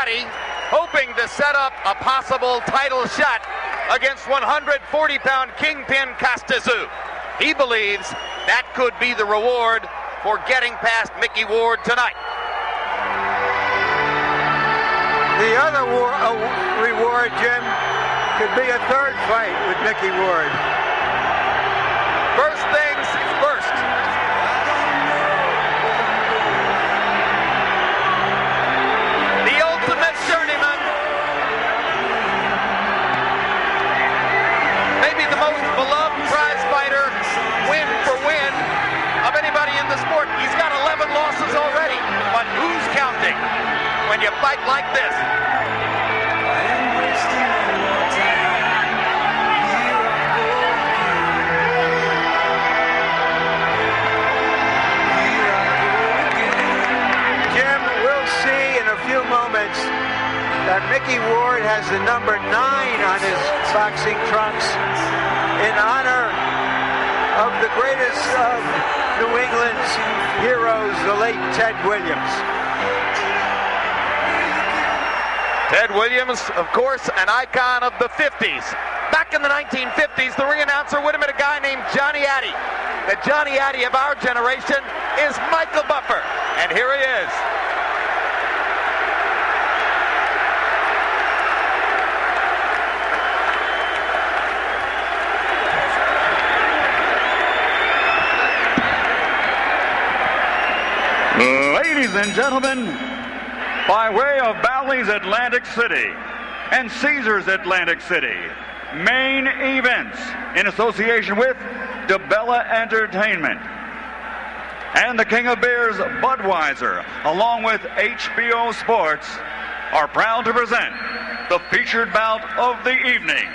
Gatti, hoping to set up a possible title shot against 140-pound kingpin Castazu. He believes that could be the reward for getting past Micky Ward tonight. The other reward, Jim, could be a third fight with Micky Ward. First things first. The ultimate journeyman. Maybe the most beloved prize fighter, win for win, of anybody in the sport. He's got 11 losses already, but who's counting when you fight like this? Jim, we'll see in a few moments that Micky Ward has the number 9 on his boxing trunks in honor of the greatest of New England's heroes, the late Ted Williams. Ted Williams, of course, an icon of the 50s. Back in the 1950s, the ring announcer would have been a guy named Johnny Addy. The Johnny Addy of our generation is Michael Buffer, and here he is. Ladies and gentlemen, by way of Bally's Atlantic City and Caesars Atlantic City, main events in association with DeBella Entertainment and the King of Beers Budweiser, along with HBO Sports, are proud to present the featured bout of the evening,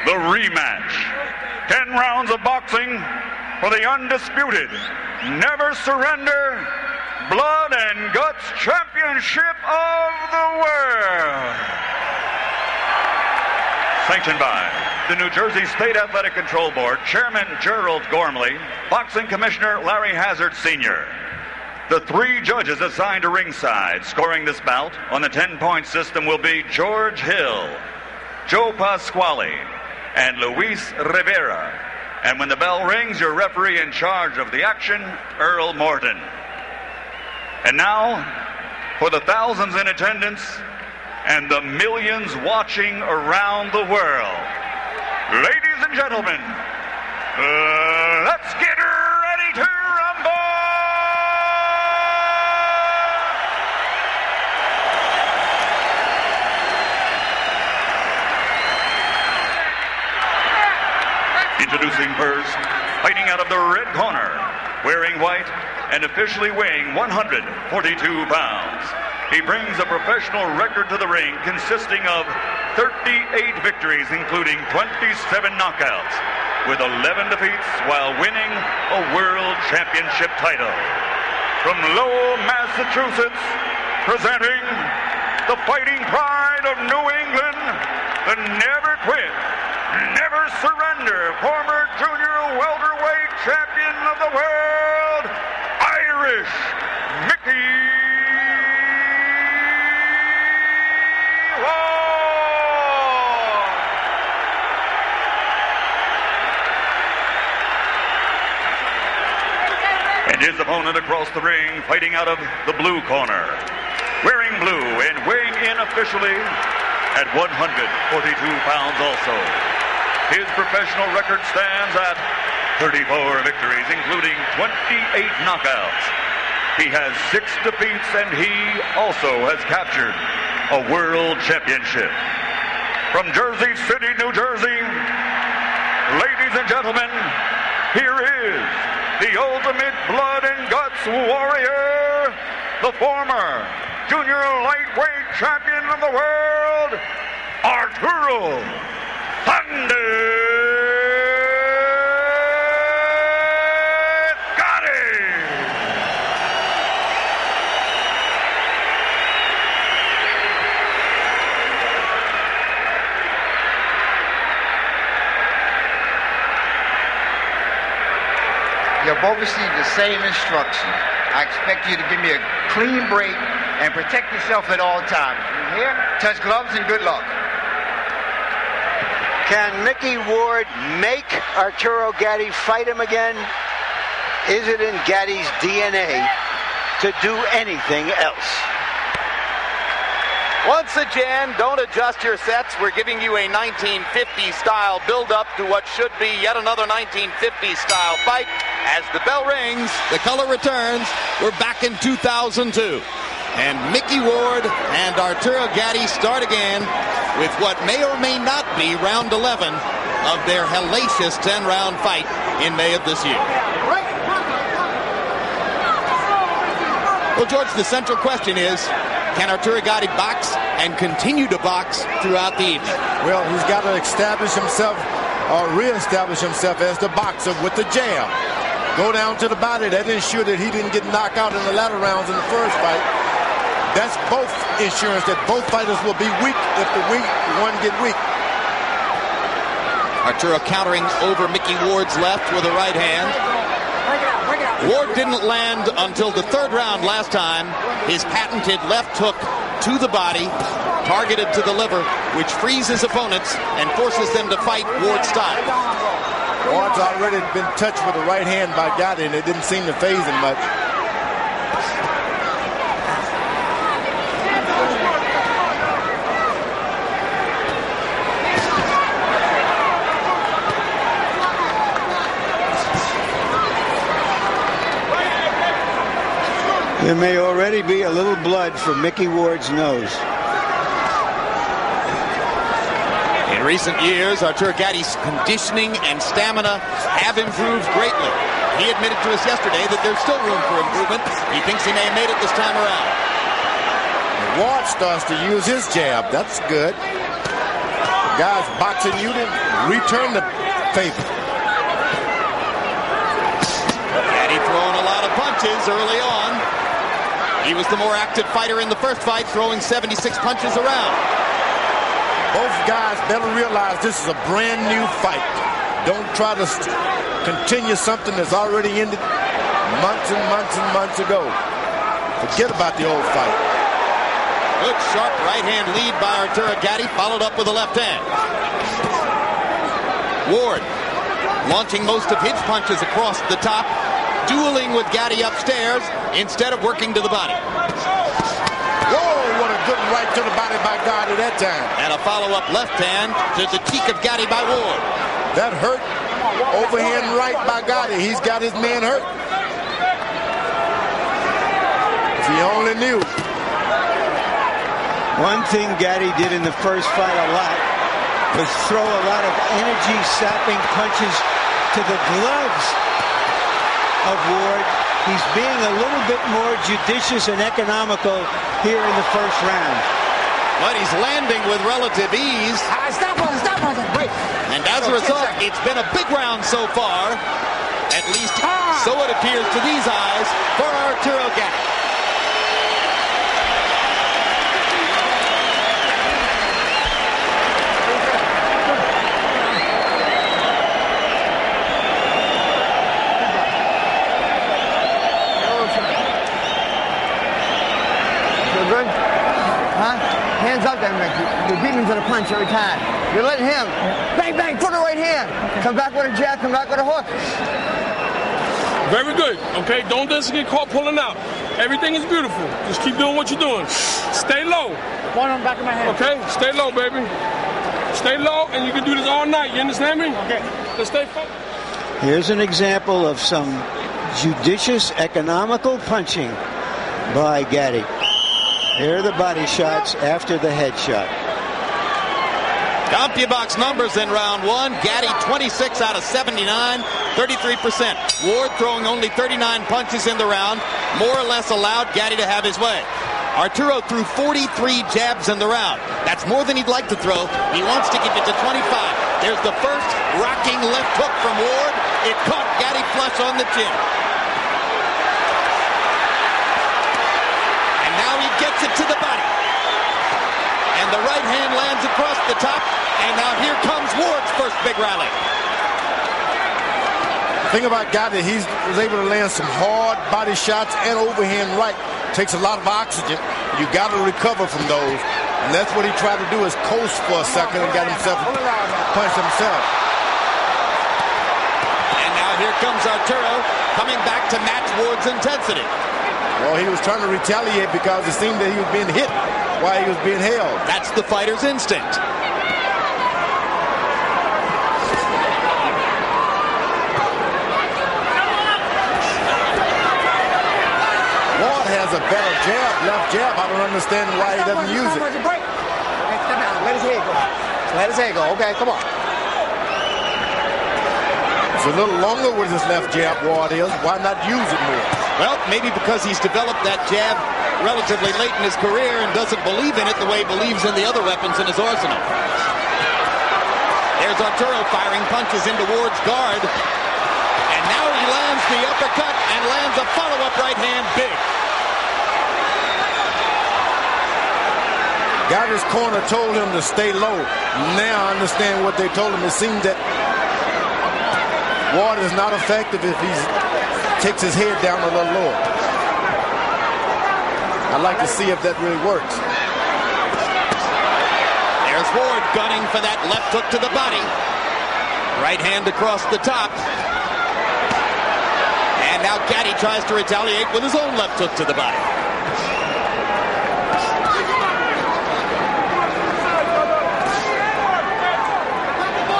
the rematch. 10 rounds of boxing for the undisputed, never surrender, Blood and Guts Championship of the World. Sanctioned by the New Jersey State Athletic Control Board, Chairman Gerald Gormley, Boxing Commissioner Larry Hazard Sr. The 3 judges assigned to ringside scoring this bout on the 10-point system will be George Hill, Joe Pasquale, and Luis Rivera. And when the bell rings, your referee in charge of the action, Earl Morton. And now, for the thousands in attendance and the millions watching around the world, ladies and gentlemen, let's get ready to rumble! Introducing first, fighting out of the red corner, wearing white and officially weighing 142 pounds. He brings a professional record to the ring consisting of 38 victories, including 27 knockouts, with 11 defeats while winning a world championship title. From Lowell, Massachusetts, presenting the fighting pride of New England, the never quit, never surrender, former junior welterweight champion of the world, Irish Micky Ward. And his opponent across the ring, fighting out of the blue corner, wearing blue and weighing in officially at 142 pounds also. His professional record stands at 34 victories, including 28 knockouts. He has 6 defeats, and he also has captured a world championship. From Jersey City, New Jersey, ladies and gentlemen, here is the ultimate blood and guts warrior, the former junior lightweight champion of the world, Arturo Gatti. You've both received the same instruction. I expect you to give me a clean break and protect yourself at all times. Here, touch gloves and good luck. Can Micky Ward make Arturo Gatti fight him again? Is it in Gatti's DNA to do anything else? Once again, don't adjust your sets. We're giving you a 1950 style build-up to what should be yet another 1950 style fight. As the bell rings, the color returns. We're back in 2002. And Micky Ward and Arturo Gatti start again with what may or may not be round 11 of their hellacious 10-round fight in May of this year. Well, George, the central question is, can Arturo Gatti box and continue to box throughout the evening? Well, he's got to establish himself or reestablish himself as the boxer with the jab. Go down to the body. That ensure that he didn't get knocked out in the latter rounds in the first fight. That's both insurance that both fighters will be weak if the weak one get weak. Arturo countering over Micky Ward's left with a right hand. Ward didn't land until the third round last time. His patented left hook to the body, targeted to the liver, which frees his opponents and forces them to fight Ward's style. Ward's already been touched with the right hand by Gatti, and it didn't seem to faze him much. There may already be a little blood from Micky Ward's nose. In recent years, Arturo Gatti's conditioning and stamina have improved greatly. He admitted to us yesterday that there's still room for improvement. He thinks he may have made it this time around. Ward starts to use his jab. That's good. Guys, boxing unit, return the favor. Gatti throwing a lot of punches early on. He was the more active fighter in the first fight, throwing 76 punches around. Both guys better realize this is a brand new fight. Don't try to continue something that's already ended months and months and months ago. Forget about the old fight. Good sharp right hand lead by Arturo Gatti, followed up with a left hand. Ward launching most of his punches across the top, dueling with Gatti upstairs instead of working to the body. Whoa, what a good right to the body by Gatti that time. And a follow-up left hand to the cheek of Gatti by Ward. That hurt. Overhand right by Gatti. He's got his man hurt. If he only knew. One thing Gatti did in the first fight a lot was throw a lot of energy-sapping punches to the gloves of Ward. He's being a little bit more judicious and economical here in the first round. But he's landing with relative ease. Stop on it, wait. And as a result, it's been a big round so far. At least so it appears to these eyes for Arturo Gatti. Good? Huh? Hands up there, Micky. You're beating him to the punch every time. You're letting him. Bang, bang, put a right hand. Come back with a jab, come back with a hook. Very good, okay? Don't just get caught pulling out. Everything is beautiful. Just keep doing what you're doing. Stay low. One on the back of my head. Okay? Stay low, baby. Stay low, and you can do this all night. You understand me? Okay. Let's stay focused. Here's an example of some judicious, economical punching by Gatti. Here are the body shots after the head shot. CompuBox numbers in round one. Gatti 26 out of 79, 33%. Ward throwing only 39 punches in the round, more or less allowed Gatti to have his way. Arturo threw 43 jabs in the round. That's more than he'd like to throw. He wants to keep it to 25. There's the first rocking left hook from Ward. It caught Gatti flush on the chin. Gets it to the body. And the right hand lands across the top. And now here comes Ward's first big rally. The thing about Gatti, he was able to land some hard body shots and overhand right takes a lot of oxygen. You got to recover from those. And that's what he tried to do, is coast for a second and got himself punched himself. And now here comes Arturo coming back to match Ward's intensity. Well, he was trying to retaliate because it seemed that he was being hit while he was being held. That's the fighter's instinct. Ward has a better jab, left jab. I don't understand why he doesn't use it. Okay, step out. Let his head go. Let his head go. Okay, come on. It's a little longer with his left jab, Ward is. Why not use it more? Well, maybe because he's developed that jab relatively late in his career and doesn't believe in it the way he believes in the other weapons in his arsenal. There's Arturo firing punches into Ward's guard. And now he lands the uppercut and lands a follow-up right hand big. Gotti's corner told him to stay low. Now I understand what they told him. It seems that Ward is not effective if he takes his head down a little lower. I'd like to see if that really works. There's Ward gunning for that left hook to the body. Right hand across the top. And now Gatti tries to retaliate with his own left hook to the body.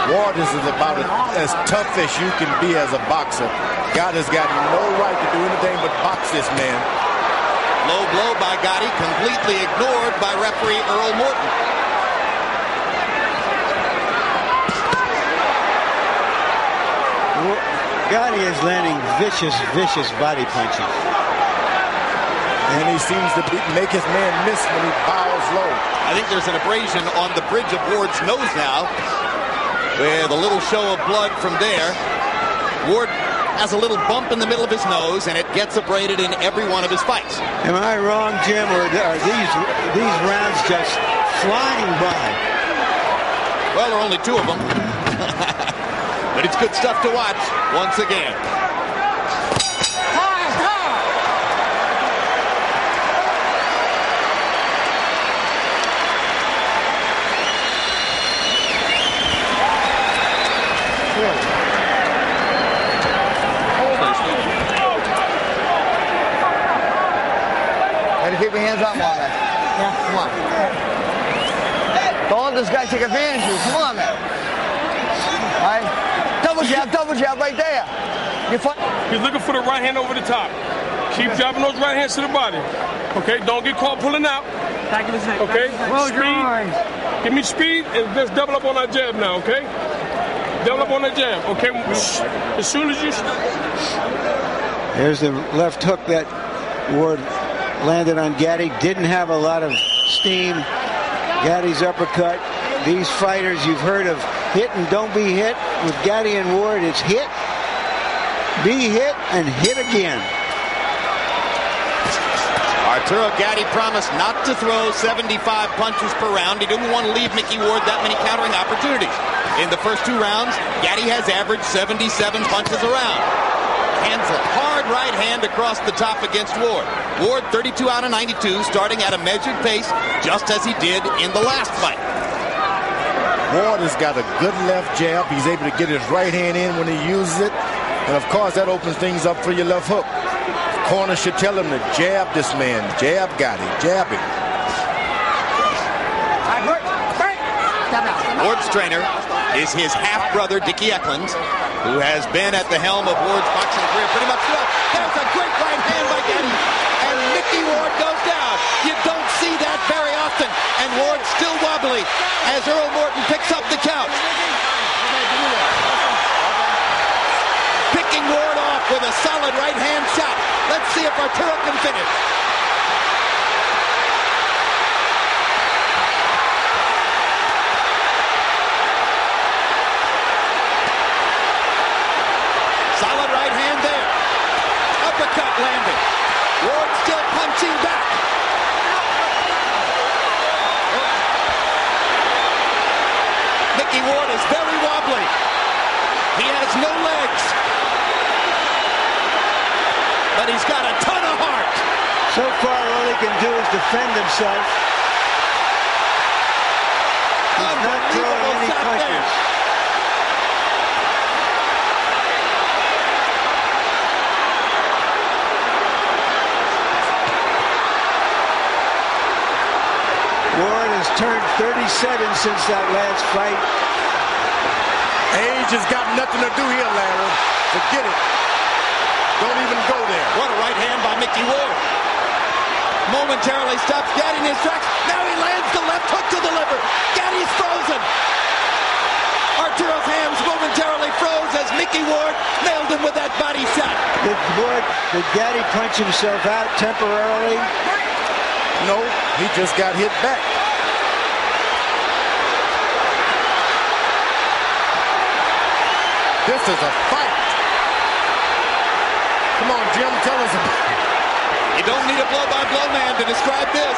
Ward is about as tough as you can be as a boxer. Gotti's got no right to do anything but box this man. Low blow by Gatti, completely ignored by referee Earl Morton. Gatti is landing vicious body punches. And he seems to make his man miss when he bows low. I think there's an abrasion on the bridge of Ward's nose now, with a little show of blood from there. Ward has a little bump in the middle of his nose, and it gets abraded in every one of his fights. Am I wrong, Jim, or are these rounds just flying by? Well, there are only two of them. But it's good stuff to watch once again. Keep your hands up, man. Yeah, come on. Don't let this guy take advantage of you. Come on, man. All right. Double jab right there. He's looking for the right hand over the top. Keep dropping those right hands to the body. Okay, don't get caught pulling out. Okay, speed. Give me speed and let's double up on that jab now, okay? Double up on that jab, okay? As soon as you... There's the left hook that Ward landed on Gatti. Didn't have a lot of steam. Gatti's uppercut. These fighters, you've heard of hit and don't be hit. With Gatti and Ward, it's hit, be hit, and hit again. Arturo Gatti promised not to throw 75 punches per round. He didn't want to leave Micky Ward that many countering opportunities. In the first two rounds, Gatti has averaged 77 punches a round. Hands a hard right hand across the top against Ward. Ward 32 out of 92, starting at a measured pace, just as he did in the last fight. Ward has got a good left jab. He's able to get his right hand in when he uses it. And of course, that opens things up for your left hook. The corner should tell him to jab this man. Jab Gatti. Jab him. Ward's trainer is his half-brother, Dickie Eklund, who has been at the helm of Ward's boxing career pretty much throughout. There's a great right hand by Gatti, and Micky Ward goes down. You don't see that very often, and Ward's still wobbly as Earl Morton picks up the count. Picking Ward off with a solid right hand shot. Let's see if Arturo can finish. Solid right hand there. Uppercut landed. Ward still punching back. Micky Ward is very wobbly. He has no legs. But he's got a ton of heart. So far, all he can do is defend himself. He's not throwing any punches. Ward has turned 37 since that last fight. Age has got nothing to do here, Larry. Forget it. Don't even go there. What a right hand by Micky Ward. Momentarily stops Gatti in his tracks. Now he lands the left hook to the liver. Gatti's frozen. Arturo's hands momentarily froze as Micky Ward nailed him with that body shot. Did Gatti punch himself out temporarily? No, he just got hit back. This is a fight. Come on, Jim, tell us about it. You don't need a blow-by-blow man to describe this.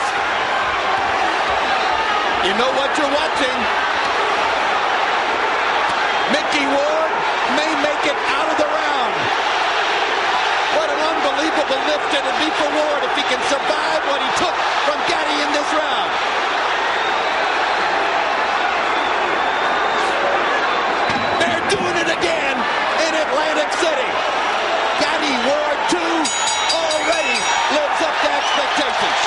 You know what you're watching. Micky Ward may make it out of the round. What an unbelievable lift it'd be for Ward if he can survive what he took from Gatti in this round. They're doing it again in Atlantic City. Gatti Ward 2 already lives up to expectations.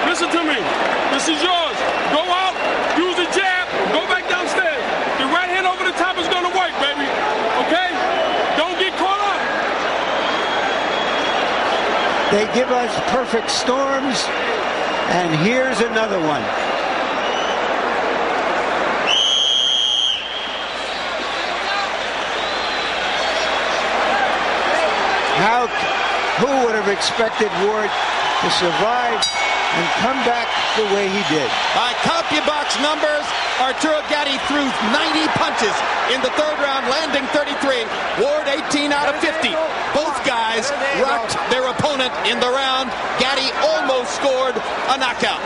Listen to me. This is yours. Go out, use the jab, go back downstairs. Your right hand over the top is going to work, baby. Okay? Don't get caught up. They give us perfect storms, and here's another one. Who would have expected Ward to survive and come back the way he did? By CompuBox numbers, Arturo Gatti threw 90 punches in the third round, landing 33. Ward 18 out of 50. Both guys rocked their opponent in the round. Gatti almost scored a knockout.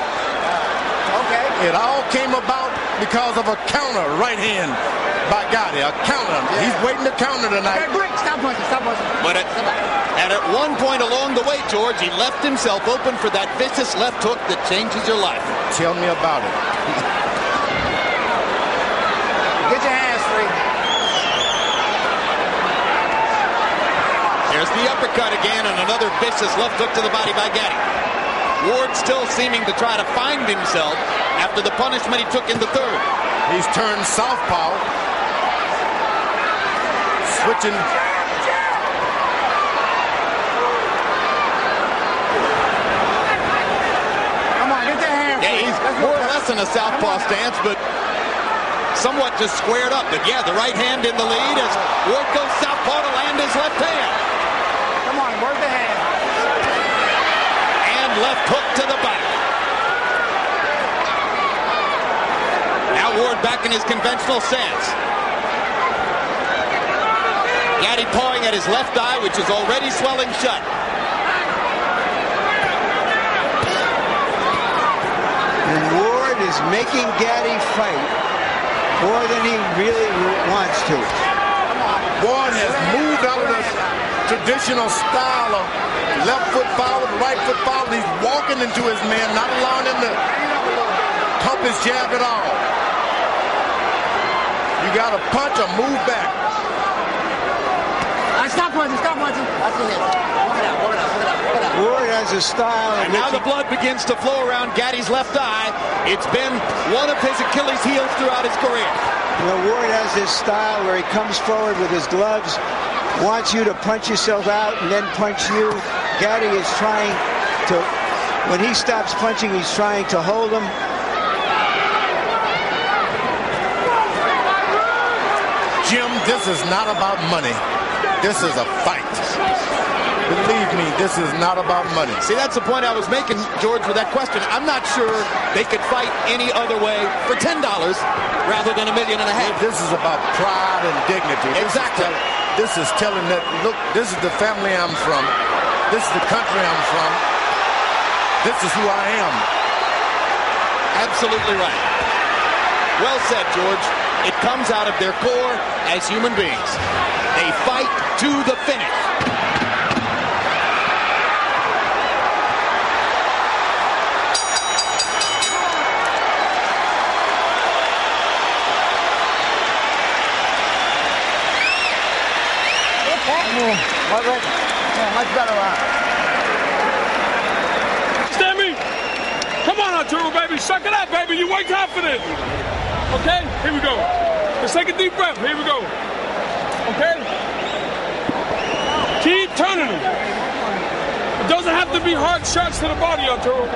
Okay. It all came about because of a counter right hand by Gatti. A counter. Yeah. He's waiting to counter tonight. Okay, break. Stop punching. Stop punching. But at one point along the way, George, he left himself open for that vicious left hook that changes your life. Tell me about it. Get your hands straight. There's the uppercut again and another vicious left hook to the body by Gatti. Ward still seeming to try to find himself after the punishment he took in the third. He's turned southpaw. Switching. Yeah, he's more or less in a southpaw stance, but somewhat just squared up. But yeah, the right hand in the lead as Ward goes southpaw to land his left hand. Come on, work the hand. And left hook to the body. Now Ward back in his conventional stance. Gatti pawing at his left eye, which is already swelling shut. And Ward is making Gatti fight more than he really wants to. Ward has moved out of the traditional style of left foot forward, right foot forward. He's walking into his man, not allowing him to pump his jab at all. You got to punch or move back. Stop punching, stop punching. That's it. Walk it out, walk it out, walk it out, walk it out. Ward has a style. And now the blood begins to flow around Gatti's left eye. It's been one of his Achilles heels throughout his career. You know, Ward has this style where he comes forward with his gloves, wants you to punch yourself out and then punch you. Gatti is trying to, when he stops punching, he's trying to hold him. Jim, this is not about money. This is a fight. Believe me, this is not about money. See, that's the point I was making, George, with that question. I'm not sure they could fight any other way for $10 rather than $1.5 million. This is about pride and dignity. Exactly. This is telling that, look, this is the family I'm from. This is the country I'm from. This is who I am. Absolutely right. Well said, George. It comes out of their core as human beings. They fight to the finish. Much better. Stammy, come on, Arturo, baby. Suck it up, baby. You way confident. Okay? Here we go. Let's take a deep breath. Here we go. Okay? Keep turning them. It doesn't have to be hard shots to the body, Arturo.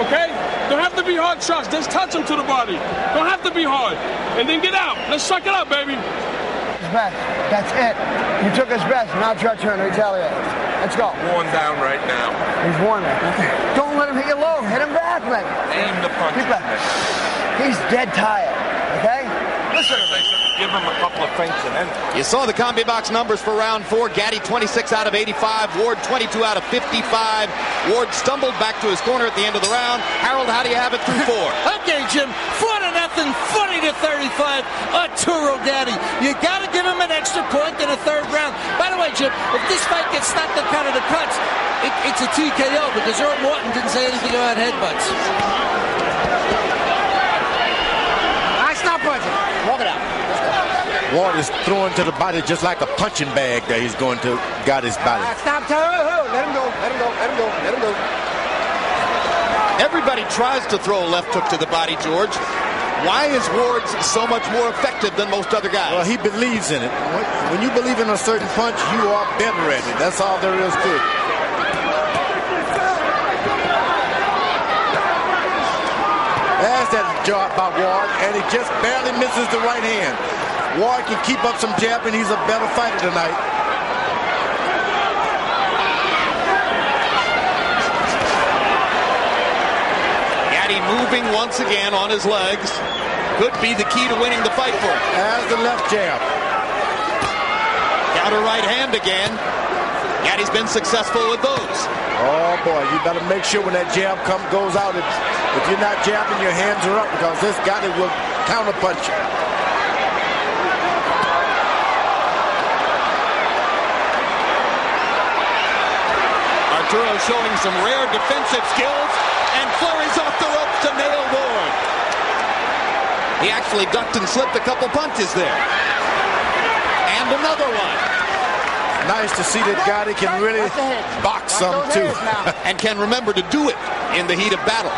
Okay? Don't have to be hard shots. Just touch them to the body. Don't have to be hard. And then get out. Let's suck it up, baby. Best. That's it. You took his best. Now it's your turn to retaliate. Let's go. Worn down right now. He's worn it. Don't let him hit you low. Hit him back, man. Aim the punch. Keep back. He's dead tired. Okay? Listen to me. Give him a couple of feints and then. You saw the combi box numbers for round 4. Gatti 26 out of 85. Ward 22 out of 55. Ward stumbled back to his corner at the end of the round. Harold, how do you have it through 4? Okay, Jim. 4-0, 40-35. Arturo Gatti. You got to give him an extra point in the third round. By the way, Jim, if this fight gets stopped at kind of the cuts, it's a TKO because Earl Morton didn't say anything about headbutts. Stop punching. Walk it out. Ward is throwing to the body just like a punching bag that he's going to Gatti's body. Stop. Let him go. Let him go. Let him go. Let him go. Everybody tries to throw a left hook to the body, George. Why is Ward so much more effective than most other guys? Well, he believes in it. When you believe in a certain punch, you are better at it. That's all there is to it. There's that job by Ward, and he just barely misses the right hand. Ward can keep up some jab, and he's a better fighter tonight. Gatti moving once again on his legs. Could be the key to winning the fight for him. As the left jab. Counter right hand again. Gatti's been successful with those. Oh boy, you better make sure when that jab goes out, if you're not jabbing, your hands are up because this Gatti will counterpunch you. Arturo showing some rare defensive skills and flurries off the ropes to nail Ward. He actually ducked and slipped a couple punches there. And another one. Nice to see that Gatti can really box some too. And can remember to do it in the heat of battle.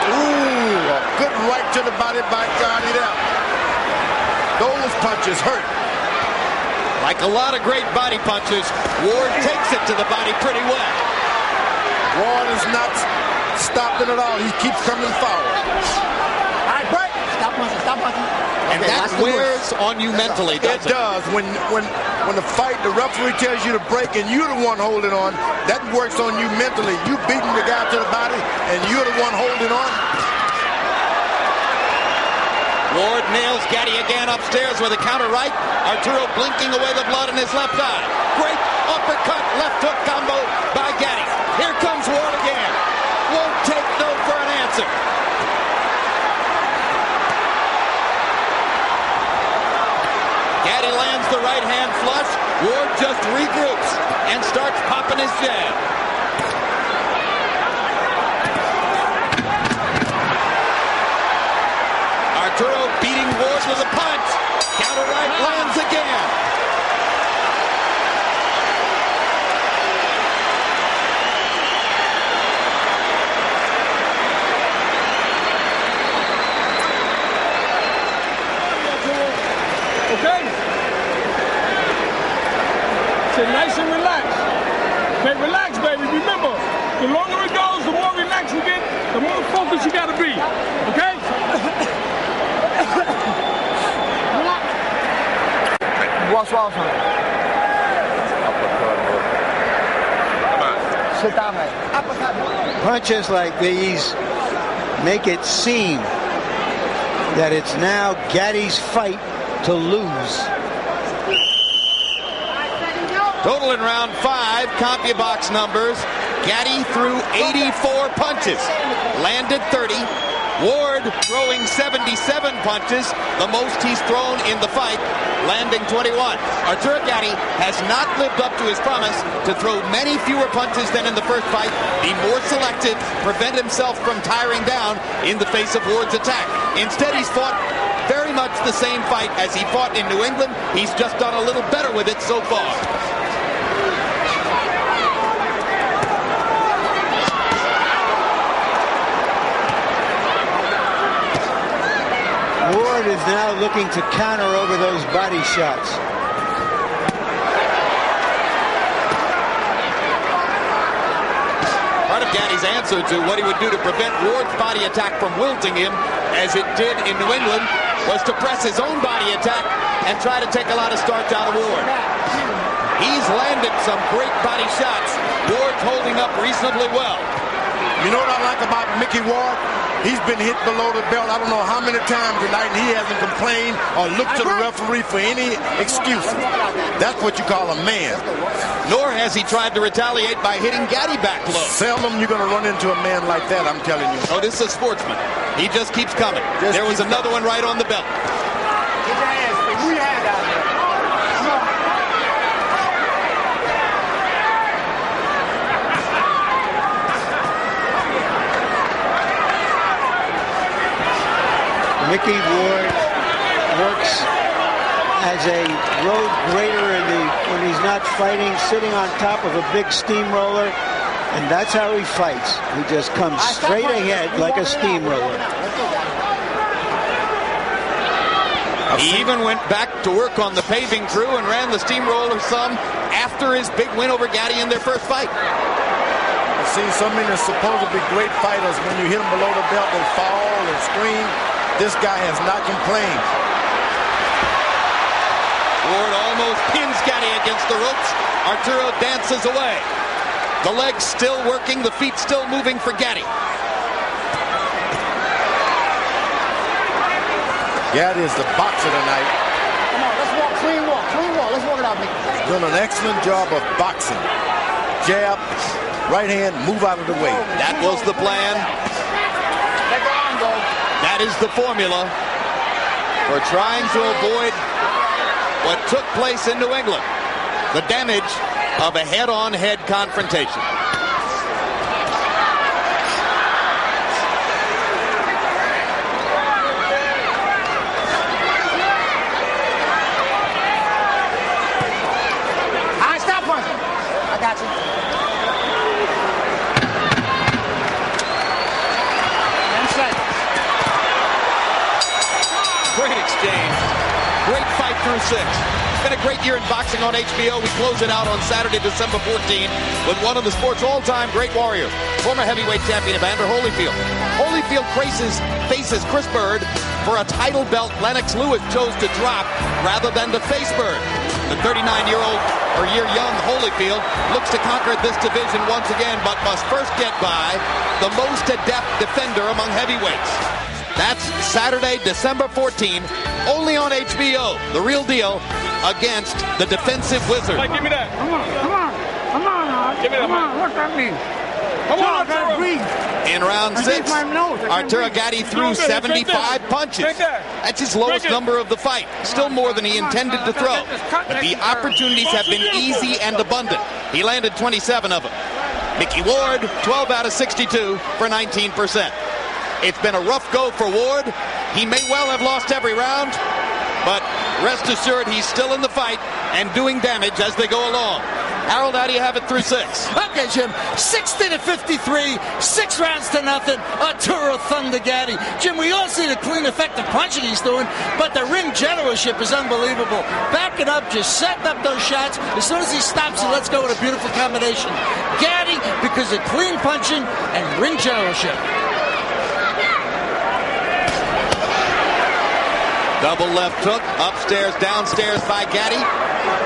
Ooh, a good right to the body by Gatti there. Those punches hurt. Like a lot of great body punches, Ward takes it to the body pretty well. Ward is not stopping at all. He keeps coming forward. All right, break. Stop punching. And that wears on you mentally, doesn't it? It does. When the fight, the referee tells you to break and you're the one holding on, that works on you mentally. You beating the guy to the body and you're the one holding on. Ward nails Gatti again upstairs with a counter right. Arturo blinking away the blood in his left eye. Great uppercut, left hook combo by Gatti. Here comes Ward again. Won't take no for an answer. Gatti lands the right hand flush. Ward just regroups and starts popping his jab. Arturo beating Ward with a punch. Counter right lands again. Okay? Say nice and relaxed. Okay, relax, baby. Remember, the longer it goes, the more relaxed we get, the more focused you got to be, okay? Walk swallow something. Sit down, man. Punches like these make it seem that it's now Gatti's fight to lose. Total in round 5, CompuBox numbers. Gatti threw 84 punches, landed 30. Ward throwing 77 punches, the most he's thrown in the fight, landing 21. Arturo Gatti has not lived up to his promise to throw many fewer punches than in the first fight, be more selective, prevent himself from tiring down in the face of Ward's attack. Instead, he's fought very much the same fight as he fought in New England. He's just done a little better with it so far. Ward is now looking to counter over those body shots. Part of Gatti's answer to what he would do to prevent Ward's body attack from wilting him, as it did in New England, was to press his own body attack and try to take a lot of starch out of Ward. He's landed some great body shots. Ward's holding up reasonably well. You know what I like about Micky Ward? He's been hit below the belt I don't know how many times tonight, and he hasn't complained or looked to the referee for any excuses. That's what you call a man. Nor has he tried to retaliate by hitting Gatti back low. Seldom you're going to run into a man like that, I'm telling you. Oh, this is a sportsman. He just keeps coming. There was another one right on the belt. Get your hands, move your hand out there. Come on. Micky Ward works as a road grader when he's not fighting, sitting on top of a big steamroller, and that's how he fights. He just comes straight ahead like a steamroller. He even went back to work on the paving crew and ran the steamroller some after his big win over Gatti in their first fight. I've seen so many supposedly great fighters, when you hit them below the belt, they fall and scream. This guy has not complained. Ward almost pins Gatti against the ropes. Arturo dances away. The legs still working, the feet still moving for Gatti. Gatti is the boxer tonight. Come on, let's walk, clean walk. Let's walk it out, Micky. Doing an excellent job of boxing. Jab, right hand, move out of the way. That was the plan. Let the arm go. That is the formula for trying to avoid what took place in New England. The damage of a head-on-head confrontation. All right, stop punching. I got you. Great exchange. Great fight through 6. It's been a great year in boxing on HBO. We close it out on Saturday, December 14, with one of the sport's all-time great warriors, former heavyweight champion Evander Holyfield. Holyfield faces Chris Bird for a title belt Lennox Lewis chose to drop rather than to face Bird. The 39-year-old or year-young Holyfield looks to conquer this division once again, but must first get by the most adept defender among heavyweights. That's Saturday, December 14, only on HBO. The Real Deal against the defensive Wizard. Give me that. Come on. Give me that, man. What's that mean? Come on, I gotta breathe. In round 6, my nose. Arturo Gatti threw 75 punches. That's his lowest number of the fight. Still more than he intended to throw. But the opportunities have been easy and abundant. He landed 27 of them. Micky Ward, 12 out of 62 for 19%. It's been a rough go for Ward. He may well have lost every round, but rest assured he's still in the fight and doing damage as they go along. Harold, how do you have it through 6? Okay, Jim. 60-53, 6 rounds to nothing. Arturo Thunder Gatti. Jim, we all see the clean, effective punching he's doing, but the ring generalship is unbelievable. Backing up, just setting up those shots. As soon as he stops, he lets go with a beautiful combination. Gatti, because of clean punching and ring generalship. Double left hook, upstairs, downstairs by Gatti.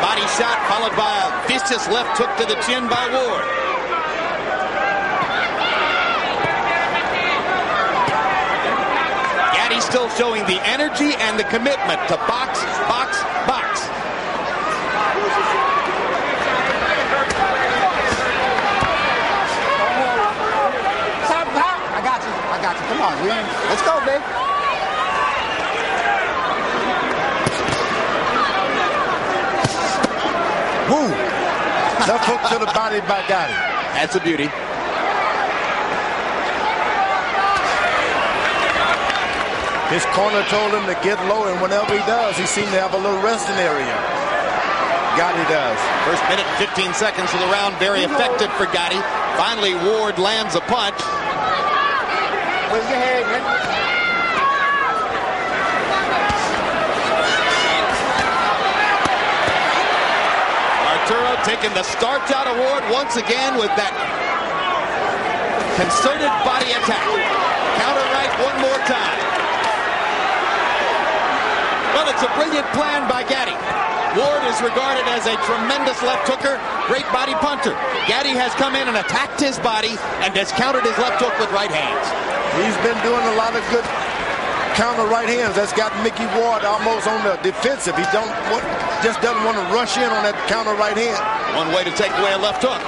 Body shot followed by a vicious left hook to the chin by Ward. Gatti still showing the energy and the commitment to box, box, box. I got you. Come on, man. Let's go, babe. Woo! Left hook to the body by Gatti. That's a beauty. His corner told him to get low, and whenever he does, he seems to have a little resting area. Gatti does. First minute and 15 seconds of the round, very effective for Gatti. Finally, Ward lands a punch. Where's your head, man? Arturo taking the starch out of Ward once again with that concerted body attack. Counter right one more time. Well, it's a brilliant plan by Gatti. Ward is regarded as a tremendous left hooker, great body puncher. Gatti has come in and attacked his body and has countered his left hook with right hands. He's been doing a lot of good counter right hands. That's got Micky Ward almost on the defensive. He just doesn't want to rush in on that counter right hand. One way to take away a left hook.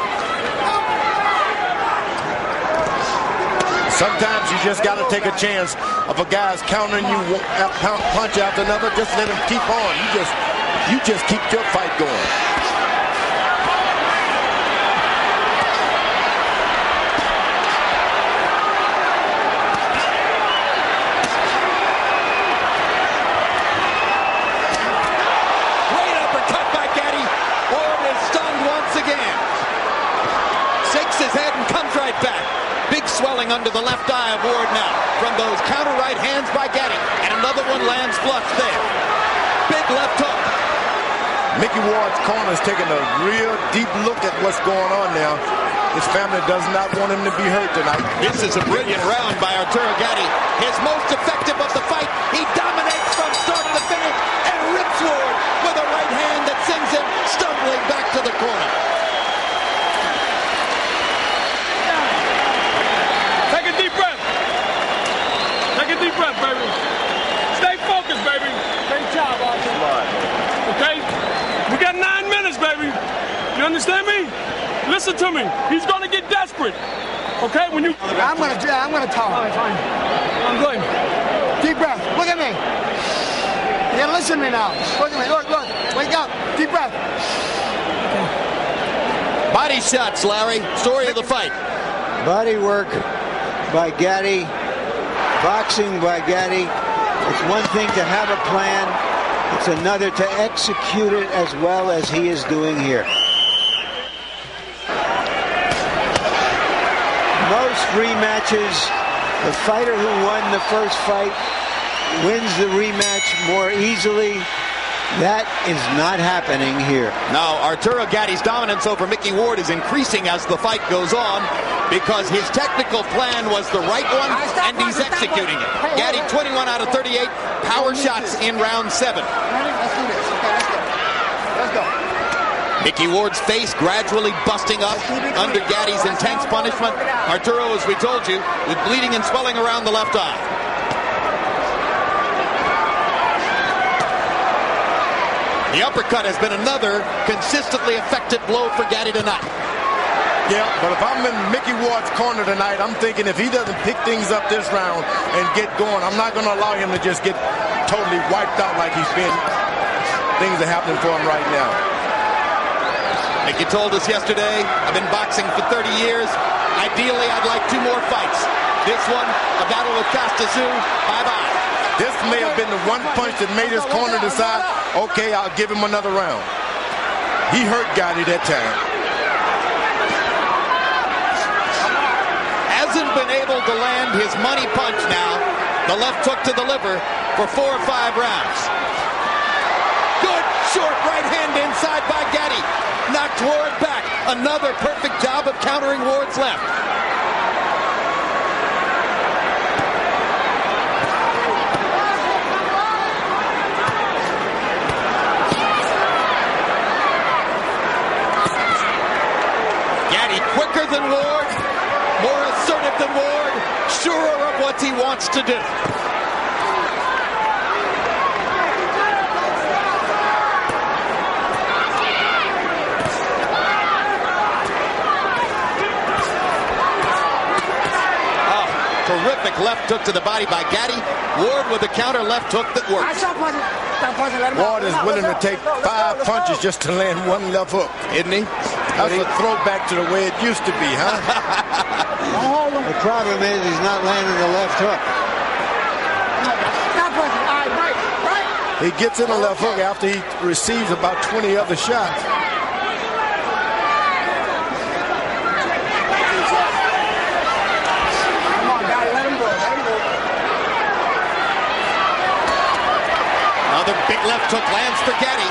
Sometimes you just got to take a chance of a guy's countering you punch after another. Just let him keep on. You just keep your fight going. Great uppercut by Gatti. Ward is stunned once again. Shakes his head and comes right back. Big swelling under the left eye of Ward now from those counter right hands by Gatti. And another one lands flush there. Big left hook. Micky Ward's corner is taking a real deep look at what's going on now. His family does not want him to be hurt tonight. This is a brilliant round by Arturo Gatti. His most effective of the fight. He dominates from start to finish and rips Ward with a right hand that sends him stumbling back to the corner. Take a deep breath. Take a deep breath, baby. Stay focused, baby. Great job, Arthur. Okay? We got 9 minutes, baby. You understand me? Listen to me. He's going to get desperate. Okay? I'm going to talk. All right, fine. I'm good. Deep breath. Look at me. You gotta listen to me now. Look at me. Look. Wake up. Deep breath. Body shots, Larry. Story of the fight. Body work by Gatti. Boxing by Gatti. It's one thing to have a plan. It's another to execute it as well as he is doing here. Most rematches, the fighter who won the first fight wins the rematch more easily. That is not happening here. Now, Arturo Gatti's dominance over Micky Ward is increasing as the fight goes on because his technical plan was the right one and he's executing it. Gatti 21 out of 38 power shots in round 7. Let's do this. Okay, let's go. Micky Ward's face gradually busting up under Gatti's intense punishment. Arturo, as we told you, with bleeding and swelling around the left eye. The uppercut has been another consistently effective blow for Gatti tonight. Yeah, but if I'm in Micky Ward's corner tonight, I'm thinking if he doesn't pick things up this round and get going, I'm not going to allow him to just get totally wiped out like he's been. Things are happening for him right now. Micky told us yesterday, I've been boxing for 30 years. Ideally, I'd like 2 more fights. This one, a battle with Castasu, bye-bye. This may have been the one punch that made his corner decide, okay, I'll give him another round. He hurt Gatti that time. Hasn't been able to land his money punch now. The left hook to the liver for 4 or 5 rounds. Good short right hand inside by Gatti. Knocked Ward back. Another perfect job of countering Ward's left. nothing, Ward. Sure of what he wants to do. Terrific left hook to the body by Gatti. Ward with a counter left hook that works. Ward is willing to take 5 punches just to land one left hook, isn't he? That's a throwback to the way it used to be, huh? The problem is he's not landing the left hook. He gets in a left hook after he receives about 20 other shots. Another big left hook lands for Gatti.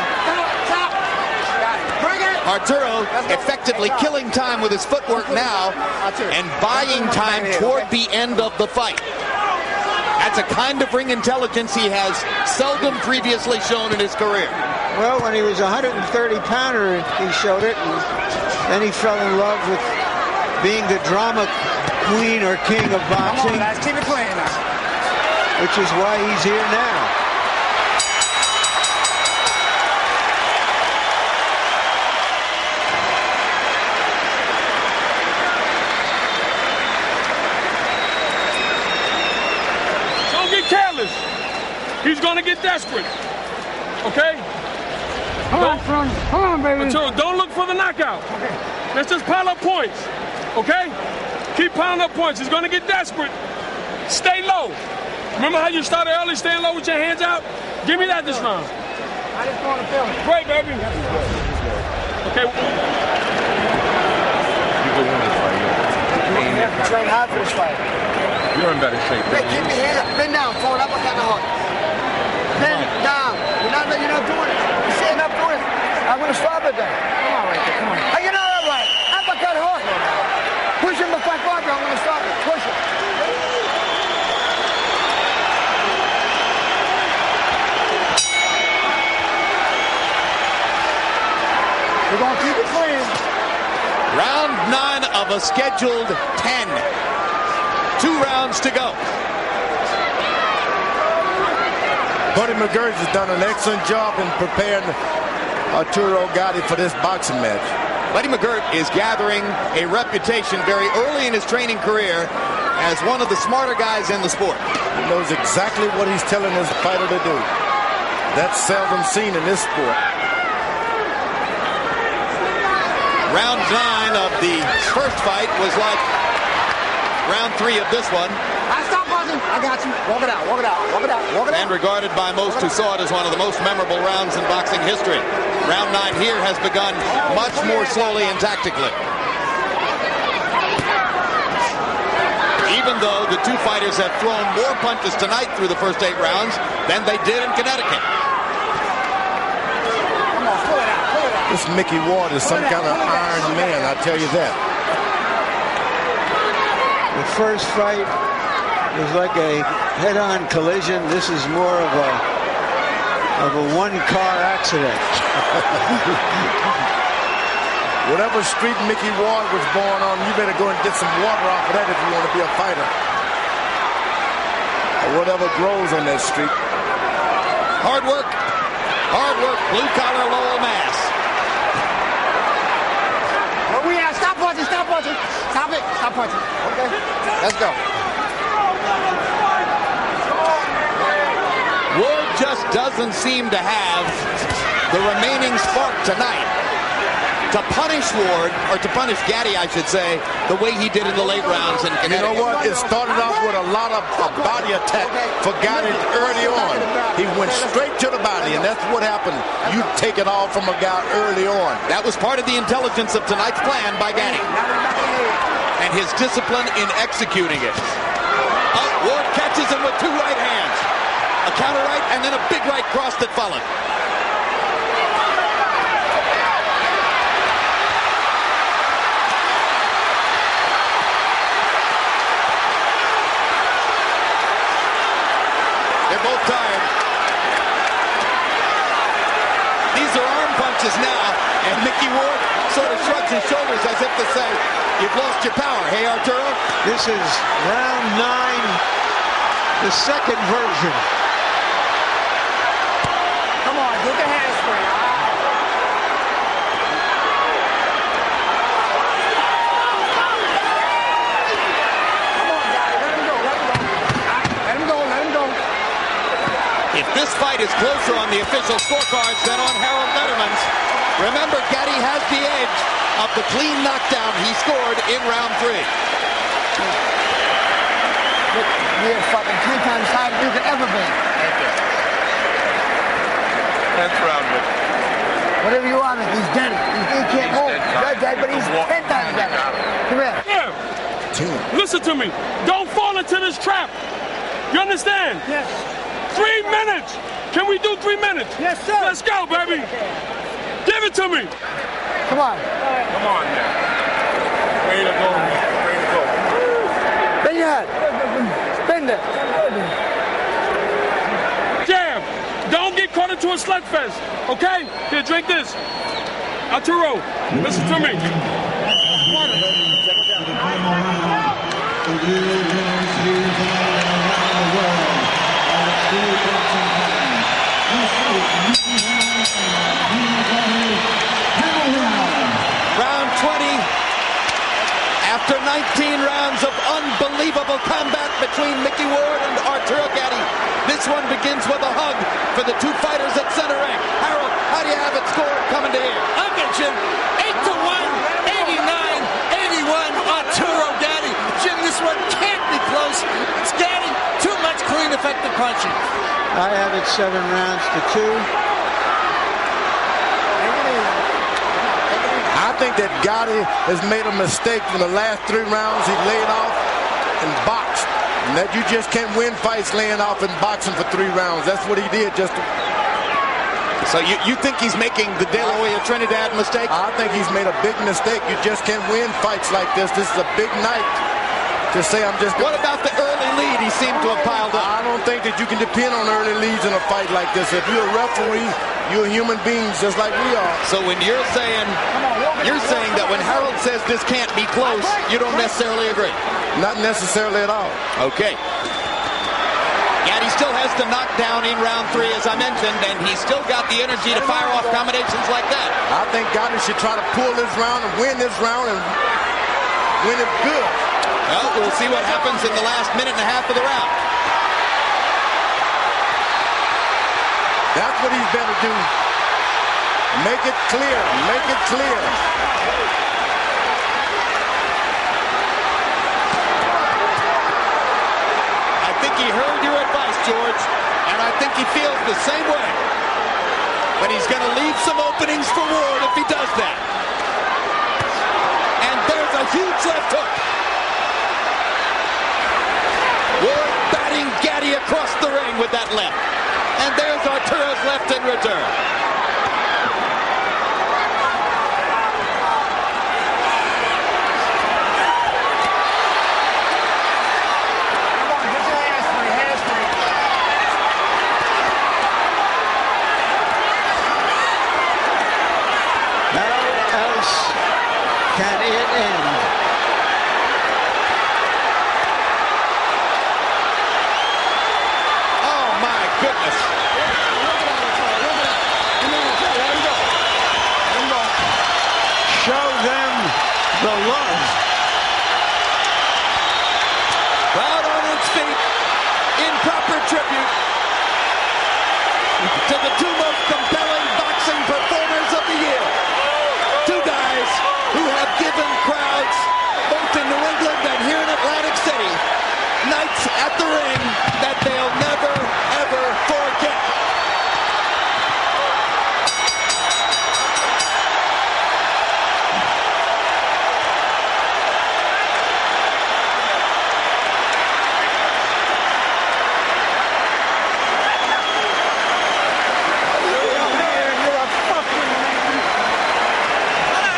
Arturo effectively killing time with his footwork now and buying time toward the end of the fight. That's a kind of ring intelligence he has seldom previously shown in his career. Well, when he was a 130-pounder, he showed it, and then he fell in love with being the drama queen or king of boxing. Come on, guys, keep it playing now. Which is why he's here now. Careless. He's going to get desperate. Okay? Come on, baby. So don't look for the knockout. Okay. Let's just pile up points. Okay? Keep piling up points. He's going to get desperate. Stay low. Remember how you started early, staying low with your hands out? Give me that this round. I just want to feel it. Great, baby. Okay. You go win this fight. Train hard for this fight. You're in better shape. Hey, keep your hands up. Bend down. Forward up. I got the hook. Bend down. You're not doing it. You're sitting up doing it. I'm going to stop it then. Come on right there. Come on. Hey, you know that right. Uppercut hook. Push him the back arm. I'm going to stop it. Push it. We're going to keep it clean. Round 9 of a scheduled 10. 2 rounds to go. Buddy McGirt has done an excellent job in preparing Arturo Gatti for this boxing match. Buddy McGirt is gathering a reputation very early in his training career as one of the smarter guys in the sport. He knows exactly what he's telling his fighter to do. That's seldom seen in this sport. Round 9 of the first fight was like round 3 of this one. I stop buzzing. I got you. Walk it out. Walk it out. Walk it out. Walk it out. And regarded by most who saw it as one of the most memorable rounds in boxing history. Round 9 here has begun much more slowly and tactically. Even though the two fighters have thrown more punches tonight through the first 8 rounds than they did in Connecticut. Come on, pull it out. Pull it out. This Micky Ward is some kind of iron man, I tell you that. The first fight was like a head-on collision. This is more of a one-car accident. Whatever street Micky Ward was born on, you better go and get some water off of that if you want to be a fighter. Or whatever grows on that street. Hard work, blue-collar Lowell, Mass. Where we at? Stop punching. Stop punching. Stop it. Stop punching. Okay. Let's go. Ward just doesn't seem to have the remaining spark tonight to punish Ward, or to punish Gatti, I should say, the way he did in the late rounds in Connecticut. You know what? It started off with a lot of body attack for Gatti early on. He went straight to the body, and that's what happened. You take it all from a guy early on. That was part of the intelligence of tonight's plan by Gatti. And his discipline in executing it. Ward catches him with 2 right hands. A counter right, and then a big right cross that followed. They're both tired. These are arm punches now, and Micky Ward sort of shrugs his shoulders as if to say, you've lost your power. Hey, Arturo? This is round 9, the second version. Come on, do the handspring. If this fight is closer on the official scorecards than on Harold Letterman's, remember, Gatti has the edge of the clean knockdown he scored in round 3. You're fucking 10 times higher than you could ever be. 10th round, Micky. Whatever you want, he's dead. He can't move. You're dead, but he's 10 times better. Come here. Yeah. Listen to me. Don't fall into this trap. You understand? Yes. 3 minutes. Can we do 3 minutes? Yes, sir. Let's go, baby. Give it to me. Come on. Come on, man. Way to go, man. Way to go. Bend your head. Bend it. Jam. Don't get caught into a slugfest. Okay? Here, drink this. Arturo, listen to me. Round 20. After 19 rounds of unbelievable combat between Micky Ward and Arturo Gatti, this one begins with a hug for the two fighters at center ring. Harold, how do you have it scored coming to here? I'll get Jim. 8-1, 89, 81, Arturo Gatti. Jim, this one can't be close. It's Gatti. Too much clean, effective punching. I have it 7 rounds to 2. I think that Gatti has made a mistake in the last 3 rounds. He laid off and boxed. And that you just can't win fights laying off and boxing for 3 rounds. That's what he did. So you think he's making the De La Hoya Trinidad mistake? I think he's made a big mistake. You just can't win fights like this. This is a big night. To say I'm just... What about the early lead he seemed to have piled up? I don't think that you can depend on early leads in a fight like this. If you're a referee, you're human beings just like we are. So when you're saying that when Harold says this can't be close, you don't necessarily agree? Not necessarily at all. Okay. Gatti still has the knockdown in round 3, as I mentioned, and he's still got the energy to fire off combinations like that. I think Gatti should try to pull this round and win this round and win it good. Well, we'll see what happens in the last minute and a half of the round. That's what he's better do. Make it clear. Make it clear. I think he heard your advice, George, and I think he feels the same way. But he's going to leave some openings for Ward if he does that. And there's a huge left hook. Ward batting Gatti across the ring with that left. And there's Arturo's left in return. How else can it end? Goodness. Show them the love. Crowd on its feet in proper tribute to the 2 most compelling boxing performers of the year. 2 guys who have given crowds both in New England and here in Atlantic City nights at the ring that they'll never, ever forget.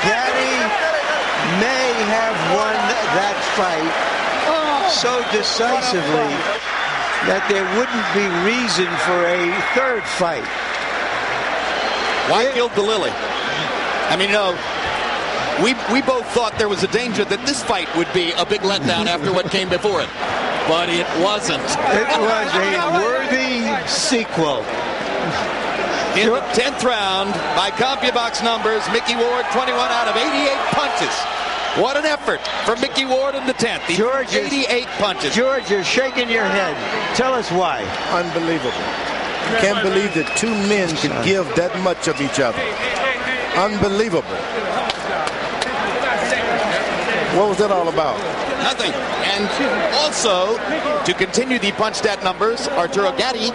Gatti may have won that fight so decisively that there wouldn't be reason for a third fight. Why killed the Lily? I mean, we both thought there was a danger that this fight would be a big letdown after what came before it. But it wasn't. It was a worthy sequel. In the 10th round, by CompuBox numbers, Micky Ward 21 out of 88 punches. What an effort for Micky Ward in the 10th. He George, 88 punches. George, you're shaking your head. Tell us why. Unbelievable. Can't believe that two men could give that much of each other. Unbelievable. What was that all about? Nothing. And also, to continue the punch stat numbers, Arturo Gatti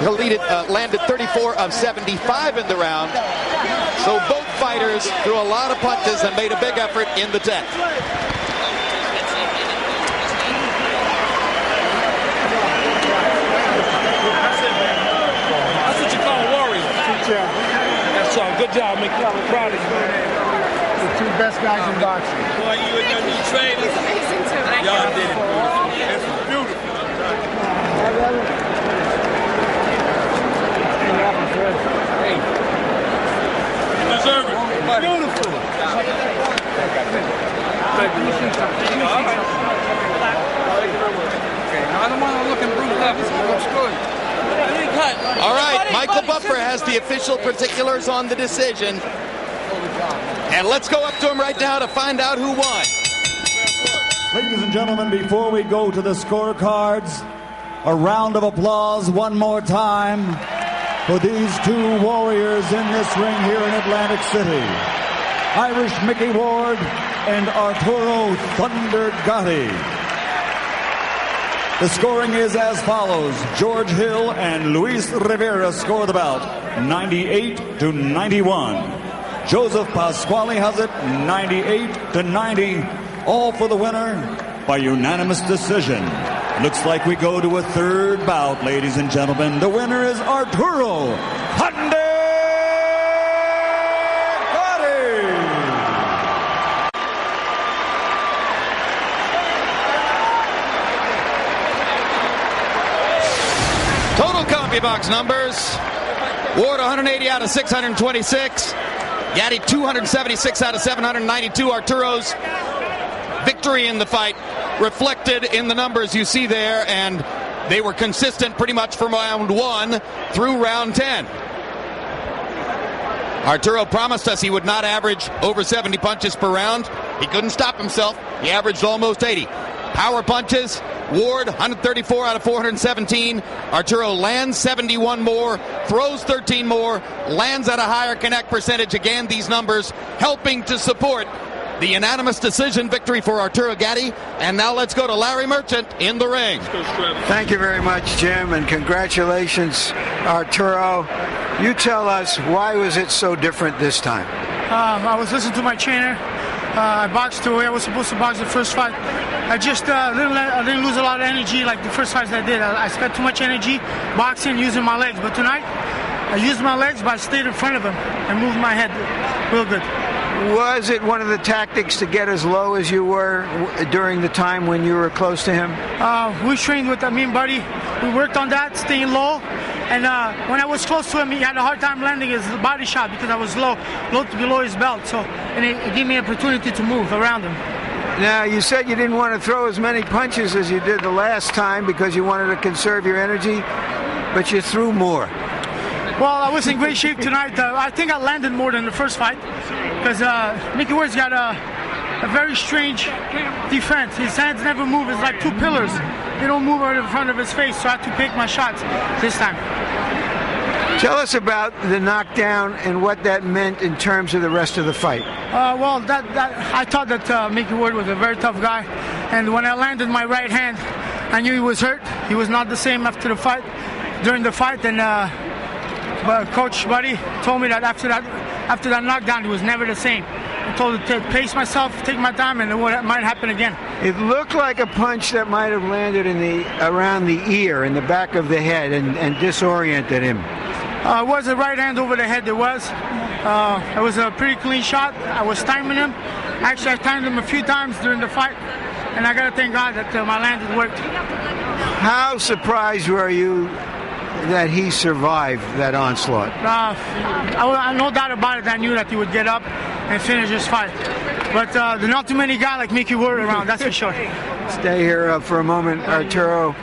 landed 34 of 75 in the round. So both fighters threw a lot of punches and made a big effort in the 10th. That's what you call a warrior. That's all. Good job, Micky. I'm proud of you. The two best guys in boxing. Boy, you and your new trainers. Y'all did it. It's beautiful. Hey. You deserve it. Beautiful. I don't want to look and bruise up. It looks good. All right, Michael Buffer has the official particulars on the decision. And let's go up to him right now to find out who won. Ladies and gentlemen, before we go to the scorecards, a round of applause one more time for these two warriors in this ring here in Atlantic City. Irish Micky Ward and Arturo Thunder Gatti. The scoring is as follows. George Hill and Luis Rivera score the bout 98-91. Joseph Pasquale has it 98-90. All for the winner by unanimous decision. Looks like we go to a third bout, ladies and gentlemen. The winner is Arturo Gatti. Total CompuBox numbers. Ward 180 out of 626. Gatti 276 out of 792. Arturo's victory in the fight reflected in the numbers you see there, and they were consistent pretty much from round 1 through round 10. Arturo promised us he would not average over 70 punches per round. He couldn't stop himself. He averaged almost 80. Power punches, Ward 134 out of 417. Arturo lands 71 more, throws 13 more, lands at a higher connect percentage. Again, these numbers helping to support the unanimous decision victory for Arturo Gatti. And now let's go to Larry Merchant in the ring. Thank you very much, Jim, and congratulations, Arturo. You tell us, why was it so different this time? I was listening to my trainer. I boxed the way I was supposed to box the first fight. I just didn't lose a lot of energy like the first fights I did. I spent too much energy boxing, using my legs. But tonight, I used my legs, but I stayed in front of him and moved my head real good. Was it one of the tactics to get as low as you were during the time when you were close to him? We trained with me and Buddy. We worked on that, staying low. And when I was close to him, he had a hard time landing his body shot because I was low below his belt. So, and it gave me an opportunity to move around him. Now, you said you didn't want to throw as many punches as you did the last time because you wanted to conserve your energy, but you threw more. Well, I was in great shape tonight. I think I landed more than the first fight because Micky Ward's got a very strange defense. His hands never move. It's like two pillars. They don't move right in front of his face, so I had to pick my shots this time. Tell us about the knockdown and what that meant in terms of the rest of the fight. Well, I thought that Micky Ward was a very tough guy, and when I landed my right hand, I knew he was hurt. He was not the same after the fight, during the fight, and Coach Buddy told me that after that knockdown, he was never the same. I told him to pace myself, take my time, and it might happen again. It looked like a punch that might have landed around the ear, in the back of the head, and disoriented him. It was a right hand over the head. It was a pretty clean shot. I was timing him. Actually, I timed him a few times during the fight, and I got to thank God that my landing worked. How surprised were you that he survived that onslaught? No doubt about it. I knew that he would get up and finish his fight. But there's not too many guys like Micky Ward around, that's for sure. Stay here for a moment, Arturo.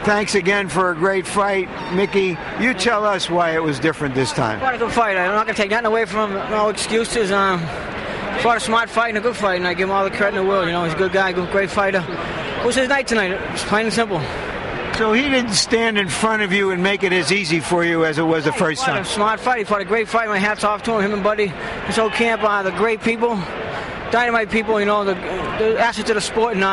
Thanks again for a great fight. Micky, you tell us why it was different this time. Fought a good fight. I'm not going to take nothing away from him. No excuses. Fought a smart fight and a good fight, and I give him all the credit in the world. You know, he's a good guy, great fighter. It was his night tonight. It's plain and simple. So he didn't stand in front of you and make it as easy for you as it was the first time? A smart fight. He fought a great fight. My hat's off to him and Buddy. His whole camp, the great people. Dynamite people, you know, the asset to the sport, and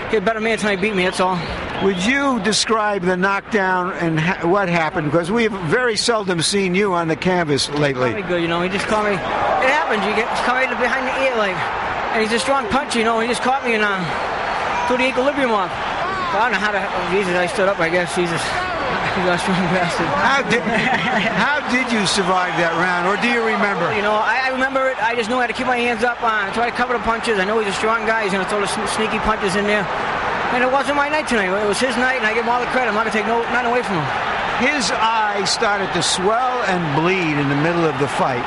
he a better man tonight beat me, that's all. Would you describe the knockdown and what happened? Because we've very seldom seen you on the canvas lately. Very good, you know, he just caught me. It happens, you get caught right behind the ear, like, and he's a strong puncher, you know, he just caught me and threw the equilibrium off. I don't know how to, Jesus, I stood up, I guess, Jesus. He's a strong bastard. How did you survive that round, or do you remember? You know, I remember it. I just knew I had to keep my hands up, try to cover the punches. I know he's a strong guy. He's going to throw the sneaky punches in there. And it wasn't my night tonight. It was his night, and I give him all the credit. I'm not going to take nothing away from him. His eye started to swell and bleed in the middle of the fight.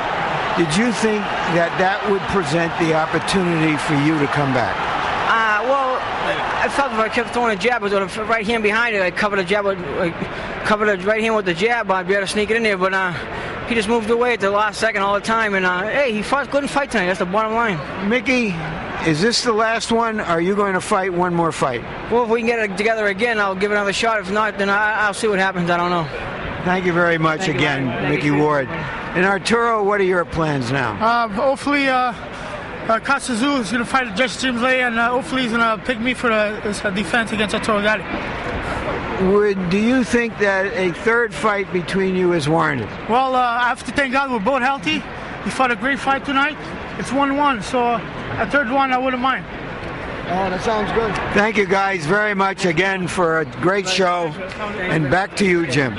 Did you think that would present the opportunity for you to come back? Well, I felt if I kept throwing a jab with the right hand behind it, I covered the jab covered the right hand with the jab, I'd be able to sneak it in there, but he just moved away at the last second all the time, and hey, he fought good in fight tonight, that's the bottom line. Micky, is this the last one, or are you going to fight one more fight? Well, if we can get it together again, I'll give it another shot. If not, then I'll see what happens, I don't know. Thank you very much again, Micky Ward. And Arturo, what are your plans now? Hopefully, Kasazu is going to fight Jesse James Lay, and hopefully he's going to pick me for the defense against Arturo Gatti. Do you think that a third fight between you is warranted? Well, I have to thank God we're both healthy. He fought a great fight tonight. It's 1-1, so a third one I wouldn't mind. That sounds good. Thank you guys very much again for a great show. And back to you, Jim.